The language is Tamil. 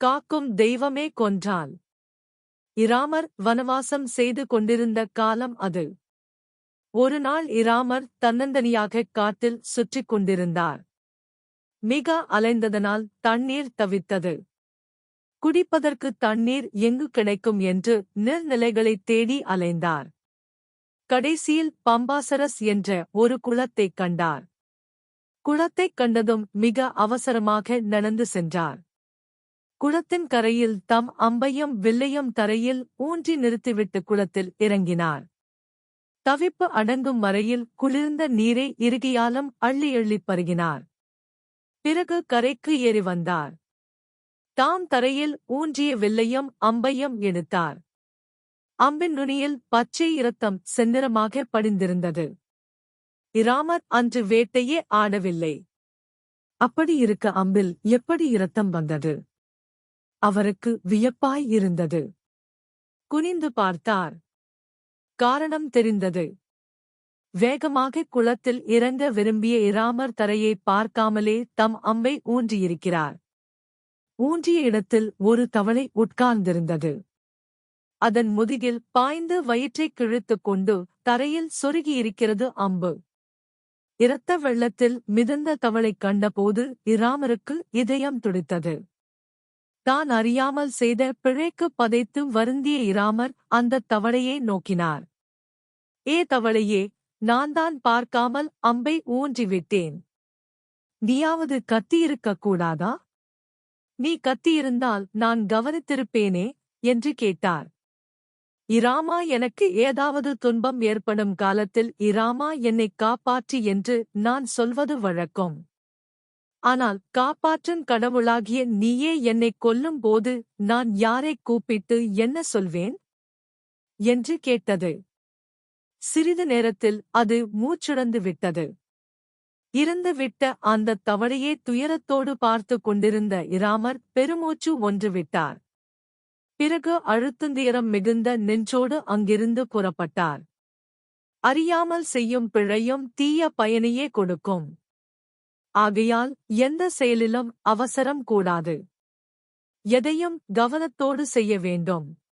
காக்கும் தெய்வமே கொன்றான். இராமர் வனவாசம் செய்து கொண்டிருந்த காலம் அது. ஒருநாள் இராமர் தன்னந்தனியாகக் காட்டில் சுற்றிக் கொண்டிருந்தார். மிக அலைந்ததனால் தண்ணீர் தவித்தது. குடிப்பதற்கு தண்ணீர் எங்கு கிடைக்கும் என்று நீர்நிலைகளைத் தேடி அலைந்தார். கடைசியில் பம்பாசரஸ் என்ற ஒரு குளத்தைக் கண்டார். குளத்தைக் கண்டதும் மிக அவசரமாக நடந்து சென்றார். குளத்தின் கரையில் தம் அம்பையும் வில்லையும் தரையில் ஊன்றி நிறுத்திவிட்டு குளத்தில் இறங்கினார். தவிப்பு அடங்கும் வரையில் குளிர்ந்த நீரை இறுகியாலும் அள்ளி அள்ளிப் பருகினார். பிறகு கரைக்கு ஏறி வந்தார். தாம் தரையில் ஊன்றிய வில்லையும் அம்பையும் எடுத்தார். அம்பின் நுனியில் பச்சை இரத்தம் செந்நிறமாக படிந்திருந்தது. இராமர் அன்று வேட்டையே ஆடவில்லை. அப்படி இருக்க அம்பில் எப்படி இரத்தம் வந்தது? அவருக்கு வியப்பாய் இருந்தது. குனிந்து பார்த்தார். காரணம் தெரிந்தது. வேகமாக குளத்தில் இறங்க விரும்பிய இராமர் தரையை பார்க்காமலே தம் அம்பை ஊன்றியிருக்கிறார். ஊன்றிய இடத்தில் ஒரு தவளை உட்கார்ந்திருந்தது. அதன் முதுகில் பாய்ந்து வயிற்றைக் கிழித்துக் கொண்டு தரையில் சொருகியிருக்கிறது அம்பு. இரத்த வெள்ளத்தில் மிதந்த தவளை கண்டபோது இராமருக்கு இதயம் துடித்தது. தான் அறியாமல் செய்த பிழைக்கு பதைத்து வருந்திய இராமர் அந்தத் தவளையை நோக்கினார். ஏ தவளையே, நான்தான் பார்க்காமல் அம்பை ஊன்றிவிட்டேன். நீயாவது கத்தியிருக்கக் கூடாதா? நீ கத்தியிருந்தால் நான் கவனித்திருப்பேனே என்று கேட்டார். இராமா, எனக்கு ஏதாவது துன்பம் ஏற்படும் காலத்தில் இராமா என்னைக் காப்பாற்றி என்று நான் சொல்வது வழக்கம். ஆனால் காப்பாற்றும் கடவுளாகிய நீயே என்னைக் கொல்லும் போது நான் யாரைக் கூப்பிட்டு என்ன சொல்வேன் என்று கேட்டது. சிறிது நேரத்தில் அது மூச்சிழந்து விட்டது. இறந்துவிட்ட அந்தத் தவளையே துயரத்தோடு பார்த்து கொண்டிருந்த இராமர் பெருமூச்சு ஒன்று விட்டார். பிறகு அழுத்துந்தியரம் மிகுந்த நெஞ்சோடு அங்கிருந்து புறப்பட்டார். அறியாமல் செய்யும் பிழையும் தீய பயனையே கொடுக்கும். ஆகையால் எந்த செயலிலும் அவசரம் கூடாது. எதையும் கவனத்தோடு செய்ய வேண்டும்.